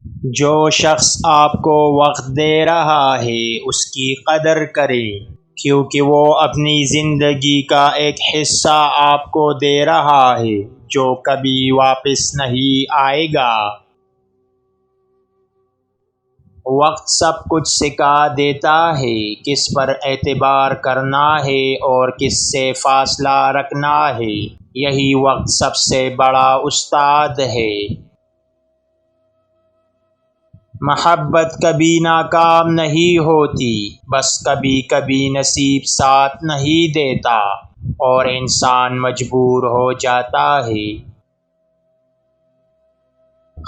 جو شخص آپ کو وقت دے رہا ہے اس کی قدر کریں، کیونکہ وہ اپنی زندگی کا ایک حصہ آپ کو دے رہا ہے جو کبھی واپس نہیں آئے گا۔ وقت سب کچھ سکھا دیتا ہے، کس پر اعتبار کرنا ہے اور کس سے فاصلہ رکھنا ہے۔ یہی وقت سب سے بڑا استاد ہے۔ محبت کبھی ناکام نہیں ہوتی، بس کبھی کبھی نصیب ساتھ نہیں دیتا اور انسان مجبور ہو جاتا ہے۔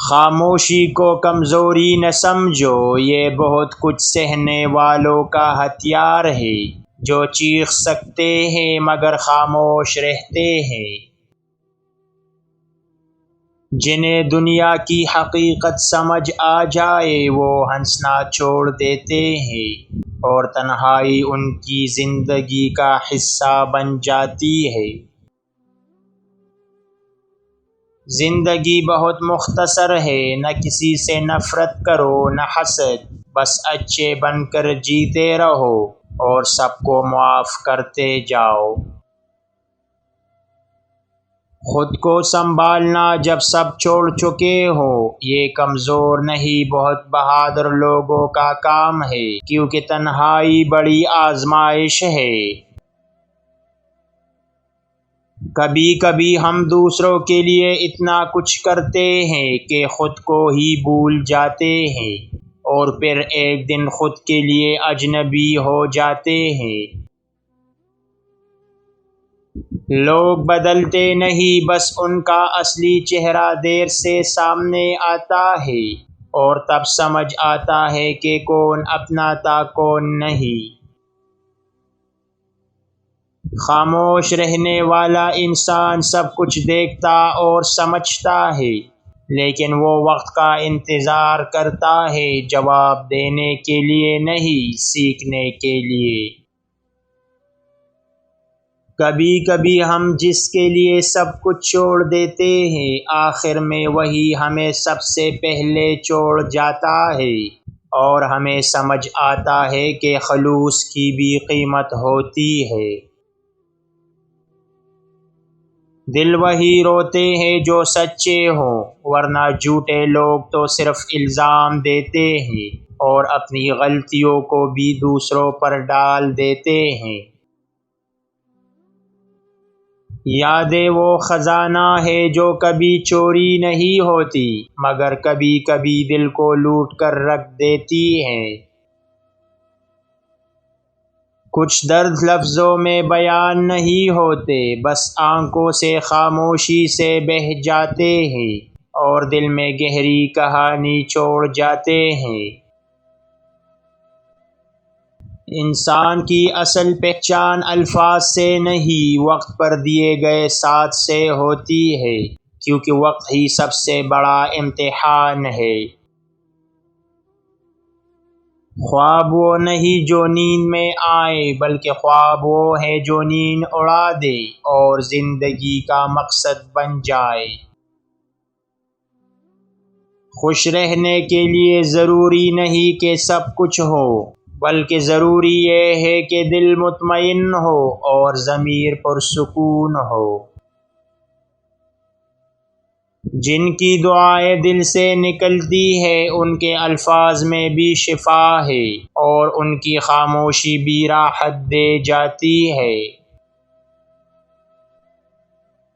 خاموشی کو کمزوری نہ سمجھو، یہ بہت کچھ سہنے والوں کا ہتھیار ہے، جو چیخ سکتے ہیں مگر خاموش رہتے ہیں۔ جنہیں دنیا کی حقیقت سمجھ آ جائے وہ ہنسنا چھوڑ دیتے ہیں اور تنہائی ان کی زندگی کا حصہ بن جاتی ہے۔ زندگی بہت مختصر ہے، نہ کسی سے نفرت کرو نہ حسد، بس اچھے بن کر جیتے رہو اور سب کو معاف کرتے جاؤ۔ خود کو سنبھالنا جب سب چھوڑ چکے ہو، یہ کمزور نہیں بہت بہادر لوگوں کا کام ہے، کیونکہ تنہائی بڑی آزمائش ہے۔ کبھی کبھی ہم دوسروں کے لیے اتنا کچھ کرتے ہیں کہ خود کو ہی بھول جاتے ہیں اور پھر ایک دن خود کے لیے اجنبی ہو جاتے ہیں۔ لوگ بدلتے نہیں، بس ان کا اصلی چہرہ دیر سے سامنے آتا ہے اور تب سمجھ آتا ہے کہ کون اپنا تھا کون نہیں۔ خاموش رہنے والا انسان سب کچھ دیکھتا اور سمجھتا ہے، لیکن وہ وقت کا انتظار کرتا ہے، جواب دینے کے لیے نہیں، سیکھنے کے لیے۔ کبھی کبھی ہم جس کے لیے سب کچھ چھوڑ دیتے ہیں، آخر میں وہی ہمیں سب سے پہلے چھوڑ جاتا ہے اور ہمیں سمجھ آتا ہے کہ خلوص کی بھی قیمت ہوتی ہے۔ دل وہی روتے ہیں جو سچے ہوں، ورنہ جھوٹے لوگ تو صرف الزام دیتے ہیں اور اپنی غلطیوں کو بھی دوسروں پر ڈال دیتے ہیں۔ یادیں وہ خزانہ ہے جو کبھی چوری نہیں ہوتی، مگر کبھی کبھی دل کو لوٹ کر رکھ دیتی ہیں۔ کچھ درد لفظوں میں بیان نہیں ہوتے، بس آنکھوں سے خاموشی سے بہہ جاتے ہیں اور دل میں گہری کہانی چھوڑ جاتے ہیں۔ انسان کی اصل پہچان الفاظ سے نہیں، وقت پر دیے گئے ساتھ سے ہوتی ہے، کیونکہ وقت ہی سب سے بڑا امتحان ہے۔ خواب وہ نہیں جو نیند میں آئے، بلکہ خواب وہ ہے جو نیند اڑا دے اور زندگی کا مقصد بن جائے۔ خوش رہنے کے لیے ضروری نہیں کہ سب کچھ ہو، بلکہ ضروری یہ ہے کہ دل مطمئن ہو اور ضمیر پرسکون ہو۔ جن کی دعائیں دل سے نکلتی ہے ان کے الفاظ میں بھی شفا ہے اور ان کی خاموشی بھی راحت دے جاتی ہے۔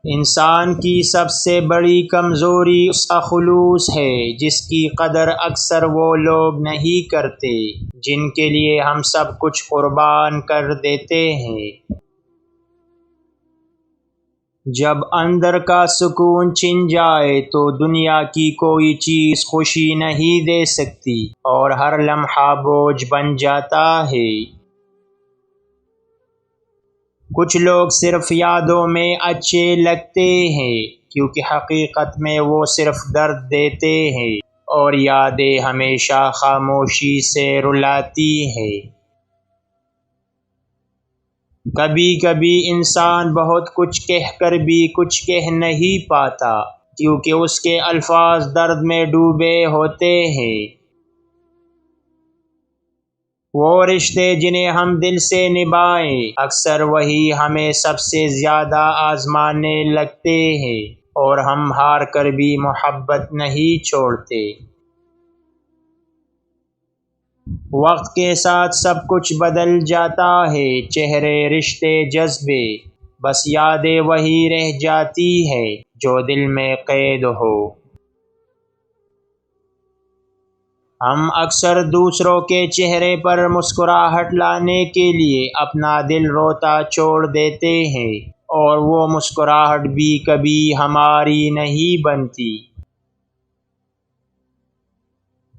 انسان کی سب سے بڑی کمزوری اس کا خلوص ہے، جس کی قدر اکثر وہ لوگ نہیں کرتے جن کے لیے ہم سب کچھ قربان کر دیتے ہیں۔ جب اندر کا سکون چھن جائے تو دنیا کی کوئی چیز خوشی نہیں دے سکتی اور ہر لمحہ بوجھ بن جاتا ہے۔ کچھ لوگ صرف یادوں میں اچھے لگتے ہیں، کیونکہ حقیقت میں وہ صرف درد دیتے ہیں اور یادیں ہمیشہ خاموشی سے رلاتی ہیں۔ کبھی کبھی انسان بہت کچھ کہہ کر بھی کچھ کہہ نہیں پاتا، کیونکہ اس کے الفاظ درد میں ڈوبے ہوتے ہیں۔ وہ رشتے جنہیں ہم دل سے نبھائیں اکثر وہی ہمیں سب سے زیادہ آزمانے لگتے ہیں، اور ہم ہار کر بھی محبت نہیں چھوڑتے۔ وقت کے ساتھ سب کچھ بدل جاتا ہے، چہرے، رشتے، جذبے، بس یادیں وہی رہ جاتی ہے جو دل میں قید ہو۔ ہم اکثر دوسروں کے چہرے پر مسکراہٹ لانے کے لیے اپنا دل روتا چھوڑ دیتے ہیں، اور وہ مسکراہٹ بھی کبھی ہماری نہیں بنتی۔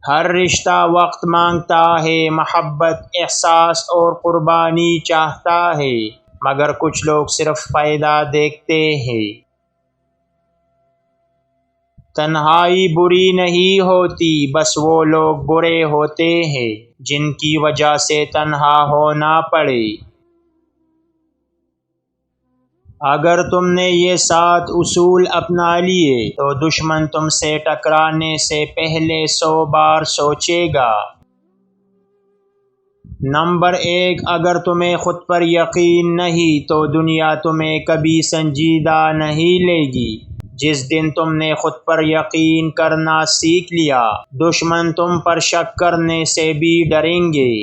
ہر رشتہ وقت مانگتا ہے، محبت، احساس اور قربانی چاہتا ہے، مگر کچھ لوگ صرف فائدہ دیکھتے ہیں۔ تنہائی بری نہیں ہوتی، بس وہ لوگ برے ہوتے ہیں جن کی وجہ سے تنہا ہونا پڑے۔ اگر تم نے یہ 7 اصول اپنا لیے تو دشمن تم سے ٹکرانے سے پہلے 100 بار سوچے گا۔ نمبر 1، اگر تمہیں خود پر یقین نہیں تو دنیا تمہیں کبھی سنجیدہ نہیں لے گی۔ جس دن تم نے خود پر یقین کرنا سیکھ لیا، دشمن تم پر شک کرنے سے بھی ڈریں گے۔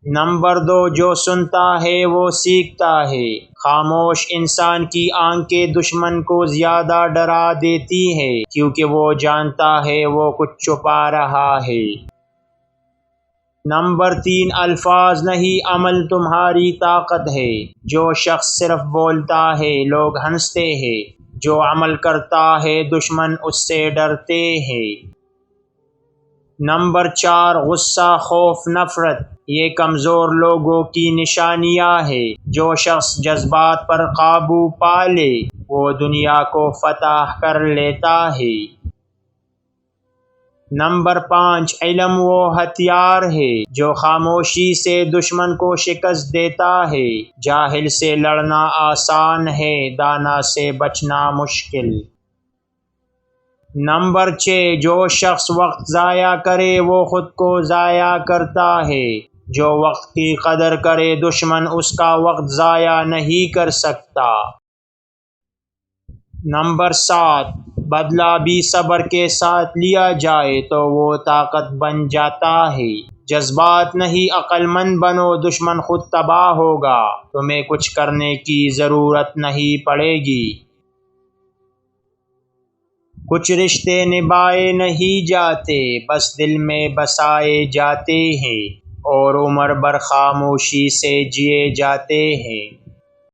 نمبر 2، جو سنتا ہے وہ سیکھتا ہے۔ خاموش انسان کی آنکھیں دشمن کو زیادہ ڈرا دیتی ہیں، کیونکہ وہ جانتا ہے وہ کچھ چھپا رہا ہے۔ نمبر 3، الفاظ نہیں، عمل تمہاری طاقت ہے۔ جو شخص صرف بولتا ہے لوگ ہنستے ہیں، جو عمل کرتا ہے دشمن اس سے ڈرتے ہیں۔ نمبر 4، غصہ، خوف، نفرت، یہ کمزور لوگوں کی نشانیاں ہیں۔ جو شخص جذبات پر قابو پا لے وہ دنیا کو فتح کر لیتا ہے۔ نمبر 5، علم وہ ہتھیار ہے جو خاموشی سے دشمن کو شکست دیتا ہے۔ جاہل سے لڑنا آسان ہے، دانا سے بچنا مشکل۔ نمبر 6، جو شخص وقت ضائع کرے وہ خود کو ضائع کرتا ہے۔ جو وقت کی قدر کرے دشمن اس کا وقت ضائع نہیں کر سکتا۔ نمبر 7، بدلہ بھی صبر کے ساتھ لیا جائے تو وہ طاقت بن جاتا ہے۔ جذبات نہیں، عقل مند بنو، دشمن خود تباہ ہوگا، تمہیں کچھ کرنے کی ضرورت نہیں پڑے گی۔ کچھ رشتے نبھائے نہیں جاتے، بس دل میں بسائے جاتے ہیں، اور عمر بھر خاموشی سے جیے جاتے ہیں۔